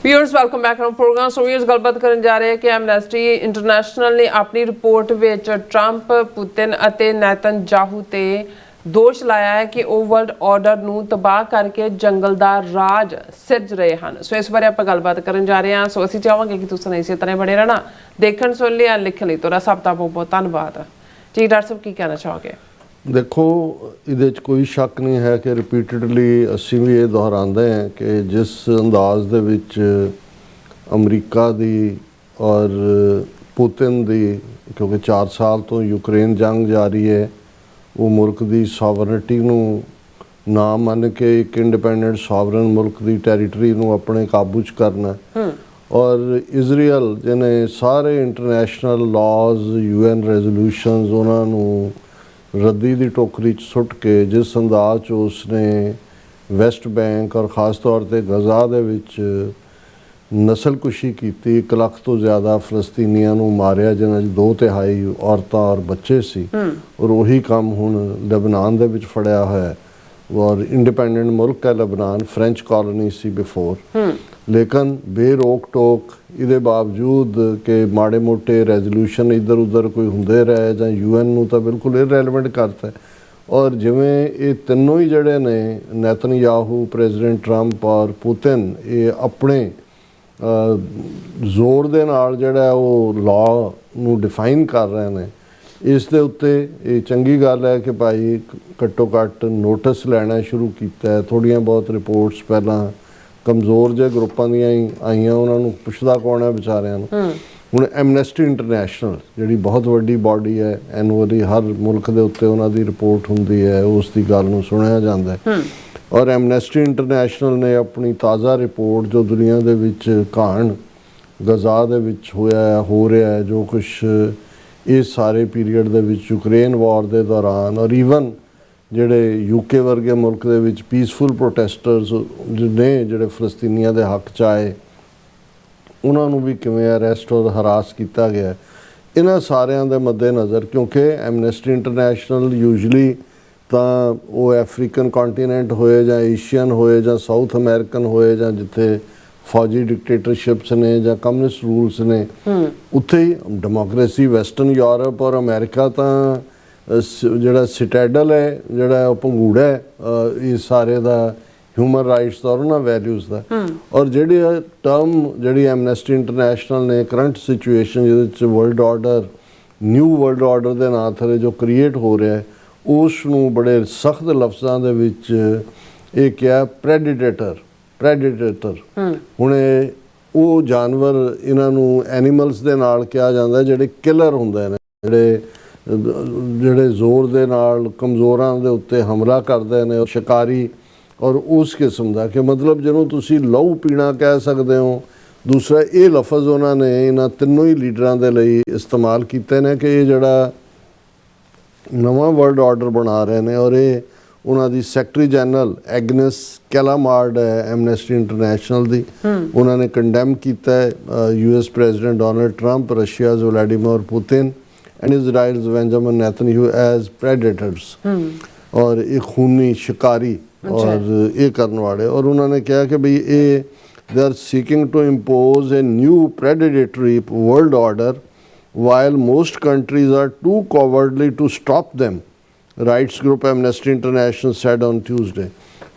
Viewers welcome back on program. So viewers गलबात करन जा रहे हैं कि एमनेस्टी इंटरनेशनल ने अपनी रिपोर्ट विच ट्रंप पुतिन ਅਤੇ नेतन्याहू ते दोष लाया है कि ਉਹ ਵਰਲਡ ਆਰਡਰ ਨੂੰ ਤਬਾਹ ਕਰਕੇ ਜੰਗਲ ਦਾ ਰਾਜ ਸਿਰਜ ਰਹੇ ਹਨ। ਸੋ ਇਸ ਬਾਰੇ ਆਪਾਂ ਗੱਲਬਾਤ ਕਰਨ ਜਾ ਰਹੇ ਹਾਂ। ਸੋ ਅਸੀਂ ਚਾਹਾਂਗੇ ਕਿ ਤੁਸੀਂ ਇਸੇ ਤਰ੍ਹਾਂ ਬਣੇ ਰਹਿਣਾ, ਦੇਖਣ ਸੁਣ ਲਿਆ ਲਿਖਣ ਲਈ ਤੁਹਾਡਾ ਸਭ ਦਾ ਬਹੁਤ ਬਹੁਤ ਧੰਨਵਾਦ ਜੀ। ਡਾਕਟਰ ਸਾਹਿਬ ਕੀ ਕਹਿਣਾ ਚਾਹੋਗੇ? देखो ਇਹਦੇ 'ਚ ਕੋਈ ਸ਼ੱਕ ਨਹੀਂ ਹੈ ਕਿ ਰਿਪੀਟਡਲੀ ਅਸੀਂ ਵੀ ਇਹ ਦੁਹਰਾਉਂਦੇ ਹਾਂ ਕਿ ਜਿਸ ਅੰਦਾਜ਼ ਦੇ ਵਿੱਚ ਅਮਰੀਕਾ ਦੀ ਔਰ ਪੁਤਿਨ ਦੀ, ਕਿਉਂਕਿ 4 ਸਾਲ ਤੋਂ ਯੂਕਰੇਨ ਜੰਗ ਜਾਰੀ ਹੈ, ਉਹ ਮੁਲਕ ਦੀ ਸੋਵਰਨਿਟੀ ਨੂੰ ਨਾ ਮੰਨ ਕੇ ਇੱਕ ਇੰਡੀਪੈਂਡੈਂਟ ਸੋਵਰਨ ਮੁਲਕ ਦੀ ਟੈਰੀਟਰੀ ਨੂੰ ਆਪਣੇ ਕਾਬੂ 'ਚ ਕਰਨਾ, ਔਰ ਇਜ਼ਰਾਈਲ ਜਿਹਨੇ ਸਾਰੇ ਇੰਟਰਨੈਸ਼ਨਲ ਲਾਜ਼ UN ਰੈਜ਼ੋਲੂਸ਼ਨਸ ਉਹਨਾਂ ਨੂੰ ਰੱਦੀ ਦੀ ਟੋਕਰੀ 'ਚ ਸੁੱਟ ਕੇ ਜਿਸ ਅੰਦਾਜ਼ 'ਚ ਉਸਨੇ ਵੈਸਟ ਬੈਂਕ ਔਰ ख़ास ਤੌਰ 'ਤੇ ਗਜ਼ਾ ਦੇ ਵਿੱਚ ਨਸਲਕੁਸ਼ੀ ਕੀਤੀ, 1 ਲੱਖ ਤੋਂ ਜ਼ਿਆਦਾ ਫਲਸਤੀਨੀਆਂ ਨੂੰ ਮਾਰਿਆ ਜਿਨ੍ਹਾਂ 'ਚ 2/3 ਔਰਤਾਂ ਔਰ ਬੱਚੇ ਸੀ, ਔਰ ਉਹੀ ਕੰਮ ਹੁਣ ਲਬਨਾਨ ਦੇ ਵਿੱਚ ਫੜਿਆ ਹੋਇਆ। ਔਰ ਇੰਡੀਪੈਂਡੈਂਟ ਮੁਲਕ ਹੈ ਲਬਨਾਨ, ਫਰੈਂਚ ਕਾਲੋਨੀ ਸੀ ਬਿਫੋਰ, ਲੇਕਿਨ ਬੇਰੋਕ ਟੋਕ ਇਹਦੇ ਬਾਵਜੂਦ ਕਿ ਮਾੜੇ ਮੋਟੇ ਰੈਜ਼ੋਲੂਸ਼ਨ ਇੱਧਰ ਉੱਧਰ ਕੋਈ ਹੁੰਦੇ ਰਹੇ ਜਾਂ UN ਨੂੰ ਤਾਂ ਬਿਲਕੁਲ ਇਰਰੈਲੇਵੈਂਟ ਕਰਤਾ। ਔਰ ਜਿਵੇਂ ਇਹ ਤਿੰਨੋਂ ਹੀ ਜਿਹੜੇ ਨੇ ਨੇਤਨਯਾਹੂ, ਪ੍ਰੈਜ਼ੀਡੈਂਟ ਟਰੰਪ ਔਰ ਪੁਤਿਨ, ਇਹ ਆਪਣੇ ਜ਼ੋਰ ਦੇ ਨਾਲ ਜਿਹੜਾ ਉਹ ਲਾਅ ਨੂੰ ਡਿਫਾਈਨ ਕਰ ਰਹੇ ਨੇ, ਇਸ ਦੇ ਉੱਤੇ ਇਹ ਚੰਗੀ ਗੱਲ ਹੈ ਕਿ ਭਾਈ ਘੱਟੋ ਘੱਟ ਨੋਟਿਸ ਲੈਣਾ ਸ਼ੁਰੂ ਕੀਤਾ। ਥੋੜ੍ਹੀਆਂ ਬਹੁਤ ਰਿਪੋਰਟਸ ਪਹਿਲਾਂ ਕਮਜ਼ੋਰ ਜਿਹੇ ਗਰੁੱਪਾਂ ਦੀਆਂ ਹੀ ਆਈਆਂ, ਉਹਨਾਂ ਨੂੰ ਪੁੱਛਦਾ ਕੌਣ ਹੈ ਵਿਚਾਰਿਆਂ ਨੂੰ। ਹੁਣ ਐਮਨੈਸਟੀ ਇੰਟਰਨੈਸ਼ਨਲ ਜਿਹੜੀ ਬਹੁਤ ਵੱਡੀ ਬਾਡੀ ਹੈ, ਐਨੂਅਲੀ ਹਰ ਮੁਲਕ ਦੇ ਉੱਤੇ ਉਹਨਾਂ ਦੀ ਰਿਪੋਰਟ ਹੁੰਦੀ ਹੈ, ਉਸ ਦੀ ਗੱਲ ਨੂੰ ਸੁਣਿਆ ਜਾਂਦਾ ਹੈ। ਔਰ ਐਮਨੈਸਟੀ ਇੰਟਰਨੈਸ਼ਨਲ ਨੇ ਆਪਣੀ ਤਾਜ਼ਾ ਰਿਪੋਰਟ ਜੋ ਦੁਨੀਆ ਦੇ ਵਿੱਚ ਘਾਣ ਗਜ਼ਾ ਦੇ ਵਿੱਚ ਹੋ ਰਿਹਾ ਹੈ, ਜੋ ਕੁਛ ਇਸ ਸਾਰੇ ਪੀਰੀਅਡ ਦੇ ਵਿੱਚ ਯੂਕਰੇਨ ਵਾਰ ਦੇ ਦੌਰਾਨ, ਔਰ ਈਵਨ ਜਿਹੜੇ UK ਵਰਗੇ ਮੁਲਕ ਦੇ ਵਿੱਚ ਪੀਸਫੁਲ ਪ੍ਰੋਟੈਸਟਰਸ ਨੇ ਜਿਹੜੇ ਫਲਸਤੀਨੀਆਂ ਦੇ ਹੱਕ 'ਚ ਆਏ, ਉਹਨਾਂ ਨੂੰ ਵੀ ਕਿਵੇਂ ਅਰੈਸਟ ਔਰ ਹਰਾਸ ਕੀਤਾ ਗਿਆ। ਇਹਨਾਂ ਸਾਰਿਆਂ ਦੇ ਮੱਦੇ ਨਜ਼ਰ, ਕਿਉਂਕਿ ਐਮਨੈਸਟੀ ਇੰਟਰਨੈਸ਼ਨਲ ਯੂਜਲੀ ਤਾਂ ਉਹ ਅਫਰੀਕਨ ਕੰਟੀਨੈਂਟ ਹੋਏ ਜਾਂ ਏਸ਼ੀਅਨ ਹੋਏ ਜਾਂ ਸਾਊਥ ਅਮਰੀਕਨ ਹੋਏ ਜਾਂ ਜਿੱਥੇ ਫੌਜੀ ਡਿਕਟੇਟਰਸ਼ਿਪਸ ਨੇ ਜਾਂ ਕਮਿਊਨਿਸਟ ਰੂਲਸ ਨੇ, ਉੱਥੇ ਹੀ ਡੈਮੋਕ੍ਰੇਸੀ ਵੈਸਟਰਨ ਯੂਰਪ ਔਰ ਅਮਰੀਕਾ ਤਾਂ ਜਿਹੜਾ ਸਿਟੈਡਲ ਹੈ, ਜਿਹੜਾ ਉਹ ਪੰਗੂੜਾ ਹੈ ਇਹ ਸਾਰੇ ਦਾ ਹਿਊਮਨ ਰਾਈਟਸ ਦਾ ਔਰ ਉਹਨਾਂ ਵੈਲਿਊਜ਼ ਦਾ। ਔਰ ਜਿਹੜੀ ਟਰਮ ਜਿਹੜੀ ਐਮਨੈਸਟੀ ਇੰਟਰਨੈਸ਼ਨਲ ਨੇ ਕਰੰਟ ਸਿਚੁਏਸ਼ਨ ਜਿਹਦੇ ਵਿੱਚ world order, new world order ਦੇ ਨਾਂ ਥੱਲੇ ਜੋ ਕ੍ਰੀਏਟ ਹੋ ਰਿਹਾ, ਉਸ ਨੂੰ ਬੜੇ ਸਖਤ ਲਫ਼ਜ਼ਾਂ ਦੇ ਵਿੱਚ ਇਹ ਕਿਹਾ ਪ੍ਰੈਡੀਟੇਟਰ। ਹੁਣ ਉਹ ਜਾਨਵਰ, ਇਹਨਾਂ ਨੂੰ ਐਨੀਮਲਸ ਦੇ ਨਾਲ ਕਿਹਾ ਜਾਂਦਾ ਜਿਹੜੇ ਕਿਲਰ ਹੁੰਦੇ ਨੇ, ਜਿਹੜੇ ਜ਼ੋਰ ਦੇ ਨਾਲ ਕਮਜ਼ੋਰਾਂ ਦੇ ਉੱਤੇ ਹਮਲਾ ਕਰਦੇ ਨੇ, ਸ਼ਿਕਾਰੀ ਔਰ ਉਸ ਕਿਸਮ ਦਾ, ਕਿ ਮਤਲਬ ਜਿਹਨੂੰ ਤੁਸੀਂ ਲਹੂ ਪੀਣਾ ਕਹਿ ਸਕਦੇ ਹੋ। ਦੂਸਰਾ ਇਹ ਲਫ਼ਜ਼ ਉਹਨਾਂ ਨੇ ਇਹਨਾਂ ਤਿੰਨੋਂ ਹੀ ਲੀਡਰਾਂ ਦੇ ਲਈ ਇਸਤੇਮਾਲ ਕੀਤੇ ਨੇ ਕਿ ਇਹ ਜਿਹੜਾ ਨਵਾਂ ਵਰਲਡ ਆਰਡਰ ਬਣਾ ਰਹੇ ਨੇ, ਔਰ ਇਹ ਉਹਨਾਂ ਦੀ ਸੈਕਟਰੀ ਜਨਰਲ ਐਗਨੈਸ ਕੈਲਾਮਾਰਡ ਹੈ ਐਮਨੈਸਟੀ ਇੰਟਰਨੈਸ਼ਨਲ ਦੀ, ਉਹਨਾਂ ਨੇ ਕੰਡੈਮ ਕੀਤਾ US president Donald Trump, Russia's Vladimir Putin and Israel's Benjamin Netanyahu as predators, और एक खूनी शिकारी और ये करने वाले। और उन्होंने कहा कि भाई ये they are seeking to impose a new predatory world order while most countries are too cowardly to stop them, rights group Amnesty International said on Tuesday।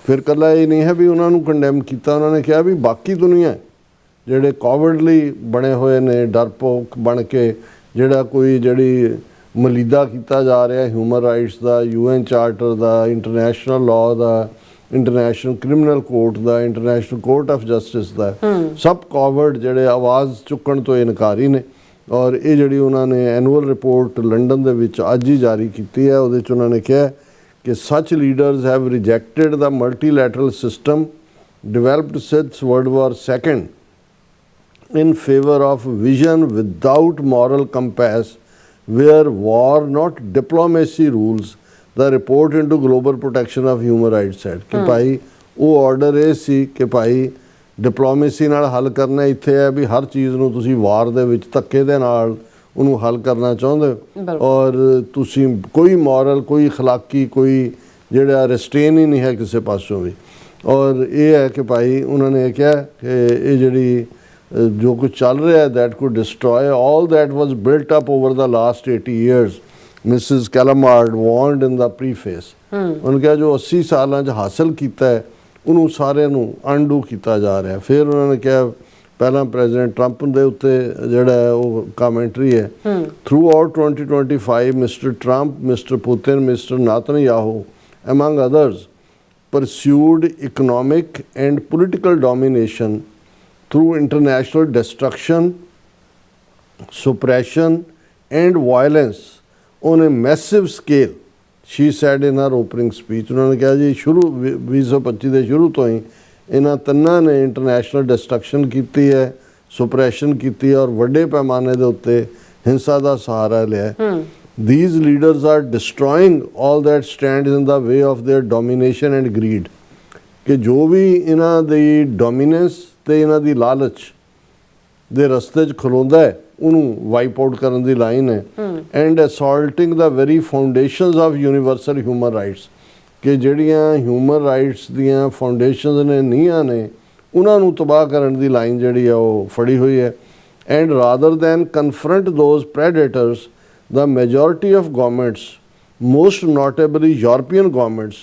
फिर कला ये नहीं है भी उन्होंने कंडेम किया, उन्होंने कहा भी बाकी दुनिया ਜਿਹੜੇ ਕਾਵਰਡਲੀ ਬਣੇ ਹੋਏ ਨੇ, ਡਰਪੋਕ ਬਣ ਕੇ ਜਿਹੜਾ ਕੋਈ ਜਿਹੜੀ ਮਲੀਦਾ ਕੀਤਾ ਜਾ ਰਿਹਾ ਹਿਊਮਨ ਰਾਈਟਸ ਦਾ, UN ਚਾਰਟਰ ਦਾ, ਇੰਟਰਨੈਸ਼ਨਲ ਲਾਅ ਦਾ, ਇੰਟਰਨੈਸ਼ਨਲ ਕ੍ਰਿਮੀਨਲ ਕੋਰਟ ਦਾ, ਇੰਟਰਨੈਸ਼ਨਲ ਕੋਰਟ ਆਫ ਜਸਟਿਸ ਦਾ, ਸਭ ਕਾਵਰਡ ਜਿਹੜੇ ਆਵਾਜ਼ ਚੁੱਕਣ ਤੋਂ ਇਨਕਾਰੀ ਨੇ। ਔਰ ਇਹ ਜਿਹੜੀ ਉਹਨਾਂ ਨੇ ਐਨੂਅਲ ਰਿਪੋਰਟ ਲੰਡਨ ਦੇ ਵਿੱਚ ਅੱਜ ਹੀ ਜਾਰੀ ਕੀਤੀ ਹੈ, ਉਹਦੇ 'ਚ ਉਹਨਾਂ ਨੇ ਕਿਹਾ ਕਿ such leaders have rejected the multilateral system developed since World War II in favor of vision without moral compass, where war not diplomacy rules, the report into global protection of human rights said कि भाई वो order ਇਹ ਸੀ ਕਿ ਭਾਈ diplomacy ਨਾਲ ਹੱਲ ਕਰਨਾ। ਇੱਥੇ ਹੈ ਵੀ ਹਰ ਚੀਜ਼ ਨੂੰ ਤੁਸੀਂ ਵਾਰ ਦੇ ਵਿੱਚ ਧੱਕੇ ਦੇ ਨਾਲ ਉਹਨੂੰ ਹੱਲ ਕਰਨਾ ਚਾਹੁੰਦੇ ਹੋ, ਔਰ ਤੁਸੀਂ ਕੋਈ ਮੋਰਲ, ਕੋਈ ਅਖਲਾਕੀ, ਕੋਈ ਜਿਹੜਾ ਰਿਸਟੇਨ ਹੀ ਨਹੀਂ ਹੈ ਕਿਸੇ ਪਾਸੋਂ ਵੀ। ਔਰ ਇਹ ਹੈ ਕਿ ਭਾਈ ਉਹਨਾਂ ਨੇ ਕਿਹਾ ਕਿ ਇਹ ਜਿਹੜੀ ਜੋ ਕੁਝ ਚੱਲ ਰਿਹਾ that could destroy all that was built up over the last 80 years, Mrs. Calamard warned in the preface। ਉਹਨੇ ਕਿਹਾ ਜੋ 80 ਸਾਲਾਂ 'ਚ ਹਾਸਲ ਕੀਤਾ ਹੈ ਉਹਨੂੰ ਸਾਰਿਆਂ ਨੂੰ ਅਨਡੂ ਕੀਤਾ ਜਾ ਰਿਹਾ। ਫਿਰ ਉਹਨਾਂ ਨੇ ਕਿਹਾ ਪਹਿਲਾਂ ਪ੍ਰੈਜ਼ੀਡੈਂਟ ਟਰੰਪ ਦੇ ਉੱਤੇ ਜਿਹੜਾ ਹੈ ਉਹ ਕਾਮੈਂਟਰੀ ਹੈ, throughout 2025 mister Trump, mister Putin, mister Netanyahu among others pursued economic and political domination through international destruction, suppression and violence on a massive scale, she said in her opening speech। ਉਹਨਾਂ ਨੇ ਕਿਹਾ ਜੀ ਸ਼ੁਰੂ 2025 ਦੇ ਸ਼ੁਰੂ ਤੋਂ ਹੀ ਇਹਨਾਂ ਤਿੰਨਾਂ ਨੇ ਇੰਟਰਨੈਸ਼ਨਲ ਡਿਸਟਰਕਸ਼ਨ ਕੀਤੀ ਹੈ, ਸੁਪਰੈਸ਼ਨ ਕੀਤੀ ਹੈ ਔਰ ਵੱਡੇ ਪੈਮਾਨੇ ਦੇ ਉੱਤੇ ਹਿੰਸਾ ਦਾ ਸਹਾਰਾ ਲਿਆ। These leaders are destroying all that stands in the way of their domination and greed। ਕਿ ਜੋ ਵੀ ਇਹਨਾਂ ਦੀ ਡੋਮੀਨੈਂਸ ਤੇ ਇਹਨਾਂ ਦੀ ਲਾਲਚ ਦੇ ਰਸਤੇ 'ਚ ਖਲੋਂਦਾ ਹੈ ਉਹਨੂੰ ਵਾਈਪ ਆਊਟ ਕਰਨ ਦੀ ਲਾਈਨ ਹੈ। And assaulting the very foundations of universal human rights, ਕਿ ਜਿਹੜੀਆਂ ਹਿਊਮਨ ਰਾਈਟਸ ਦੀਆਂ ਫਾਊਂਡੇਸ਼ਨਸ ਨੇ, ਨੀਹਾਂ ਨੇ, ਉਹਨਾਂ ਨੂੰ ਤਬਾਹ ਕਰਨ ਦੀ ਲਾਈਨ ਜਿਹੜੀ ਆ ਉਹ ਫੜੀ ਹੋਈ ਹੈ। And rather than confront those predators, the majority of governments, most notably European governments,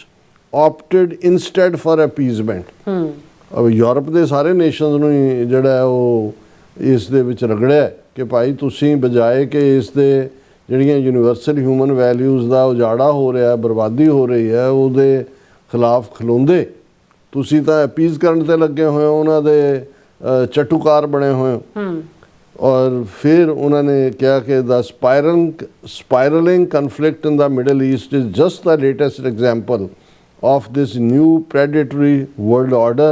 opted instead for appeasement। अब यूरोप ਦੇ ਸਾਰੇ ਨੇਸ਼ਨਸ ਨੂੰ ਹੀ ਜਿਹੜਾ ਉਹ ਇਸ ਦੇ ਵਿੱਚ ਰਗੜਿਆ ਕਿ ਭਾਈ ਤੁਸੀਂ ਬਜਾਏ ਕਿ ਇਸ ਦੇ ਜਿਹੜੀਆਂ ਯੂਨੀਵਰਸਲ ਹਿਊਮਨ ਵੈਲਿਊਜ਼ ਦਾ ਉਜਾੜਾ ਹੋ ਰਿਹਾ, ਬਰਬਾਦੀ ਹੋ ਰਹੀ ਹੈ, ਉਹਦੇ ਖਿਲਾਫ ਖਲੋਂਦੇ ਤੁਸੀਂ ਤਾਂ ਅਪੀਜ਼ ਕਰਨ ਤੇ ਲੱਗੇ ਹੋਏ ਹੋ, ਉਹਨਾਂ ਦੇ ਚਟੂਕਾਰ ਬਣੇ ਹੋਏ ਹੋ। और फिर उन्होंने कहा कि the spiraling conflict in the Middle East is just the latest example of this new predatory world order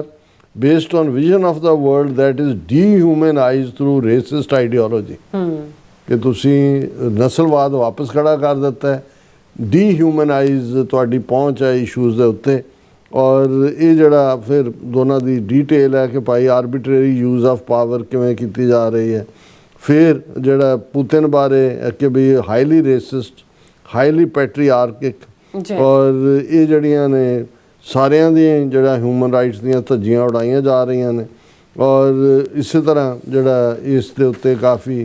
based on vision of the world that is dehumanized through racist ideology। कि तुसी नस्लवाद वापस खड़ा कर दिता है, डीह्यूमनाइज तुहाडी पहुँच है इशूज़ दे उत्ते। और ये जड़ा फिर दोनों की डिटेल है कि भाई आर्बिट्रेरी यूज़ ऑफ पावर किवें कीती जा रही है। फिर जड़ा पुतिन बारे कि भी हाईली रेसिस्ट, हाईली पैट्रीआर्किक, और ये जड़ियां ने सारियां दी जड़ा ह्यूमन राइट्स दियां धज्जियां उड़ाइयां जा रही ने। और इस तरह जड़ा इस दे उत्ते काफ़ी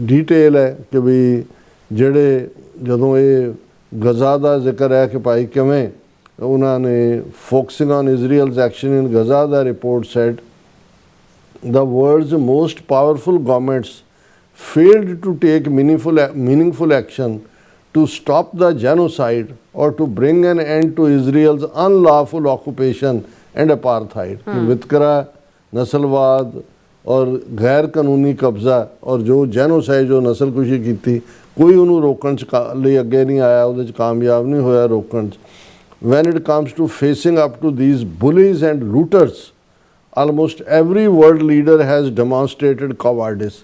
डिटेल है कि भी जड़े जदों ये गज़ा का जिक्र है कि भाई किवें उन्होंने focusing on Israel's action in Gaza, the report said the world's most powerful governments failed to take meaningful action to stop the genocide or to bring an end to Israel's unlawful occupation and apartheid। वितकरा, नस्लवाद और गैर कानूनी कब्जा और जो genocide, जो नस्लकुशी की थी, कोई उन्होंने रोकण लिए अगे नहीं आया, उहदे कामयाब नहीं होया रोकण। When it comes to facing up to these bullies and looters, almost every world leader has demonstrated cowardice।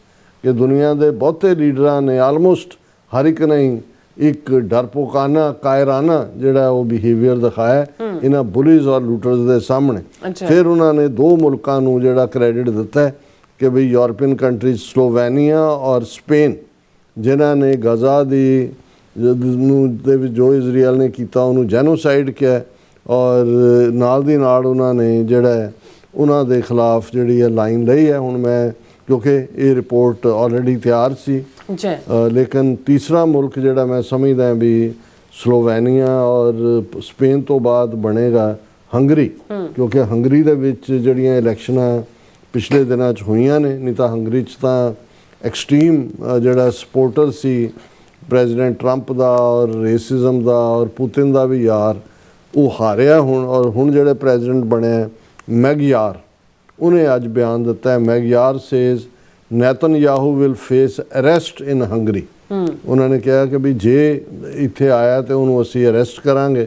कि दुनिया के बहुते लीडरां ने almost हर एक ने एक डरपोकाना, कायराना जिहड़ा वो बिहेवियर दिखाया इन्हां बुलीज और लूटर्स के सामने। फिर उन्होंने दो मुल्कां नूं जिहड़ा क्रेडिट दिता है कि भाई यूरोपियन कंट्रीज स्लोवेनिया और स्पेन, जिन्हां ने गज़ा की जो इजराइल ने किया उन्होंने जेनोसाइड किया, और नाल दी नाल उन्होंने जिहड़ा उन्हां दे खिलाफ जिहड़ी है लाइन लई है। हुण मैं क्योंकि ये रिपोर्ट ऑलरेडी तैयार सी, लेकिन तीसरा मुल्क जिहड़ा मैं समझदा भी स्लोवेनिया और स्पेन तो बाद बनेगा हंगरी, क्योंकि हंगरी दे विच जिहड़ियां इलैक्शनां पिछले दिनां च होईयां ने, नहीं तो हंगरी च तां एक्सट्रीम जिहड़ा सपोर्टर सी प्रेजिडेंट ट्रंप का और रेसिज्म का और पुतिन का भी यार, वो हारिया हुण। और हुण जिहड़े प्रेजिडेंट बने मैगयार, उन्हें अज बयान दिता है। Magyar says Netanyahu will face arrest in Hungary. उन्होंने कहा कि भी जे इत्थे आया तो उन्होंने असी अरेस्ट करांगे।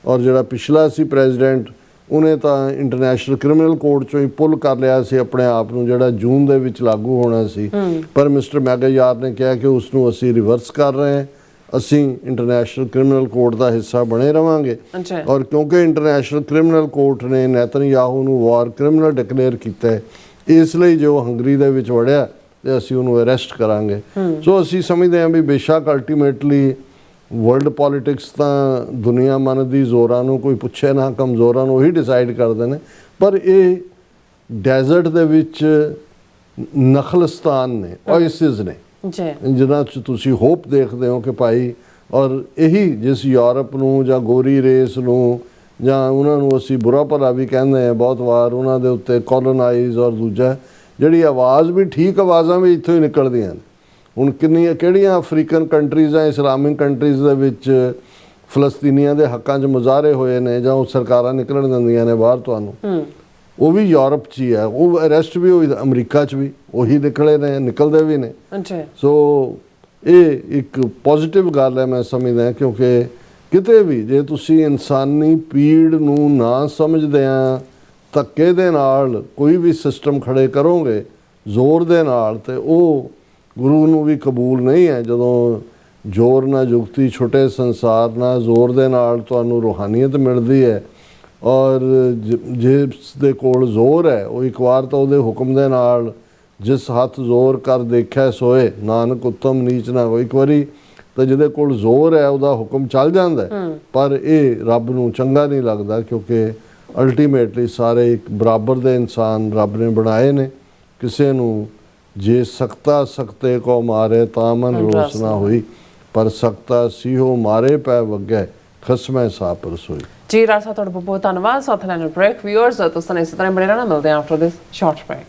और जिहड़ा पिछला सी प्रेजिडेंट उन्हें तो इंटरनेशनल क्रिमिनल कोर्ट चों ही पुल कर लिया सी अपने आप नूं, जिहड़ा जून दे विच लागू होना सी। पर मिस्टर मैगयार ने कहा कि उसनूं असी रिवर्स कर रहे हैं, असी इंटरनेशनल क्रिमिनल कोर्ट का हिस्सा बने रहांगे। और क्योंकि इंटरनेशनल क्रिमिनल कोर्ट ने नेतनयाहू नूं वार क्रिमिनल डिकलेयर किया है, इसलिए जो हंगरी दे विच वड़िया ते असी उहनूं अरेस्ट करांगे। सो असी समझते हैं भी बेशक अल्टीमेटली ਵਰਲਡ ਪੋਲਿਟਿਕਸ ਤਾਂ ਦੁਨੀਆ ਮਨ ਦੀ ਜ਼ੋਰਾਂ ਨੂੰ ਕੋਈ ਪੁੱਛੇ ਨਾ, ਕਮਜ਼ੋਰਾਂ ਨੂੰ ਉਹੀ ਡਿਸਾਈਡ ਕਰਦੇ ਨੇ। ਪਰ ਇਹ ਡੈਜ਼ਰਟ ਦੇ ਵਿੱਚ ਨਖਲਸਤਾਨ ਨੇ, ਓਏਸਿਸ ਨੇ, ਜੀ ਜਿਨ੍ਹਾਂ 'ਚ ਤੁਸੀਂ ਹੋਪ ਦੇਖਦੇ ਹੋ ਕਿ ਭਾਈ, ਔਰ ਇਹੀ ਜਿਸ ਯੂਰਪ ਨੂੰ ਜਾਂ ਗੋਰੀ ਰੇਸ ਨੂੰ ਜਾਂ ਉਹਨਾਂ ਨੂੰ ਅਸੀਂ ਬੁਰਾ ਭਲਾ ਵੀ ਕਹਿੰਦੇ ਹਾਂ ਬਹੁਤ ਵਾਰ, ਉਹਨਾਂ ਦੇ ਉੱਤੇ ਕੋਲੋਨਾਈਜ਼ ਔਰ ਦੂਜਾ ਜਿਹੜੀ ਆਵਾਜ਼ ਵੀ ਠੀਕ ਆਵਾਜ਼ਾਂ ਵੀ ਇੱਥੋਂ ਹੀ ਨਿਕਲਦੀਆਂ ਨੇ। ਹੁਣ ਕਿਹੜੀਆਂ ਅਫਰੀਕਨ ਕੰਟਰੀਜ਼ਾਂ, ਇਸਲਾਮਿਕ ਕੰਟਰੀਜ਼ ਦੇ ਵਿੱਚ ਫਲਸਤੀਨੀਆਂ ਦੇ ਹੱਕਾਂ 'ਚ ਮੁਜ਼ਾਹਰੇ ਹੋਏ ਨੇ ਜਾਂ ਉਹ ਸਰਕਾਰਾਂ ਨਿਕਲਣ ਦਿੰਦੀਆਂ ਨੇ ਬਾਹਰ ਤੁਹਾਨੂੰ, ਉਹ ਵੀ ਯੂਰਪ 'ਚ ਹੀ ਹੈ। ਉਹ ਅਰੈਸਟ ਵੀ ਹੋਈ ਅਮਰੀਕਾ 'ਚ ਵੀ ਉਹੀ ਨਿਕਲੇ ਨੇ, ਨਿਕਲਦੇ ਵੀ ਨੇ। ਸੋ ਇਹ ਇੱਕ ਪੋਜ਼ਿਟਿਵ ਗੱਲ ਹੈ ਮੈਂ ਸਮਝਦਾ, ਕਿਉਂਕਿ ਕਿਤੇ ਵੀ ਜੇ ਤੁਸੀਂ ਇਨਸਾਨੀ ਪੀੜ ਨੂੰ ਨਾ ਸਮਝਦਿਆਂ ਧੱਕੇ ਦੇ ਨਾਲ ਕੋਈ ਵੀ ਸਿਸਟਮ ਖੜੇ ਕਰੋਗੇ ਜ਼ੋਰ ਦੇ ਨਾਲ, ਤੇ ਉਹ ਗੁਰੂ ਨੂੰ ਵੀ ਕਬੂਲ ਨਹੀਂ ਹੈ। ਜਦੋਂ ਜ਼ੋਰ ਨਾ ਜੁਗਤੀ ਛੁੱਟੇ ਸੰਸਾਰ, ਨਾਲ ਜ਼ੋਰ ਦੇ ਨਾਲ ਤੁਹਾਨੂੰ ਰੂਹਾਨੀਅਤ ਮਿਲਦੀ ਹੈ। ਔਰ ਜਿਸ ਦੇ ਕੋਲ ਜ਼ੋਰ ਹੈ ਉਹ ਇੱਕ ਵਾਰ ਤਾਂ ਉਹਦੇ ਹੁਕਮ ਦੇ ਨਾਲ, ਜਿਸ ਹੱਥ ਜ਼ੋਰ ਕਰ ਦੇਖਿਆ ਸੋਏ ਨਾਨਕ ਉੱਤਮ ਨੀਚ ਨਾ ਹੋਏ, ਇੱਕ ਵਾਰੀ ਤਾਂ ਜਿਹਦੇ ਕੋਲ ਜ਼ੋਰ ਹੈ ਉਹਦਾ ਹੁਕਮ ਚੱਲ ਜਾਂਦਾ। ਪਰ ਇਹ ਰੱਬ ਨੂੰ ਚੰਗਾ ਨਹੀਂ ਲੱਗਦਾ, ਕਿਉਂਕਿ ਅਲਟੀਮੇਟਲੀ ਸਾਰੇ ਇੱਕ ਬਰਾਬਰ ਦੇ ਇਨਸਾਨ ਰੱਬ ਨੇ ਬਣਾਏ ਨੇ। ਕਿਸੇ ਨੂੰ ਜੇ ਸਕਤਾ ਸਕਤੇ ਕੋ ਮਾਰੇ ਤਾਂ ਮਨ ਰੋਸ ਨਾ ਹੋਈ, ਪਰ ਸਕਤਾ ਸੀਹੋ ਮਾਰੇ ਪੈ ਵਗੈ ਖਸਮੈ ਸਾਪ ਰਸੋਈ। ਜੀ ਰਾਜ ਸਾਹਿਬ, ਤੁਹਾਡਾ ਬਹੁਤ ਬਹੁਤ ਧੰਨਵਾਦ। ਸਾਥ ਲੈਣ ਬ੍ਰੇਕ ਵਿਊਅਰਸ, ਤੁਸੀਂ ਇਸੇ ਤਰ੍ਹਾਂ ਬਣੇ ਰਹਿਣਾ। ਮਿਲਦੇ ਹਾਂ ਆਫਟਰ ਦਿਸ ਸ਼ਾਰਟ ਬ੍ਰੇਕ।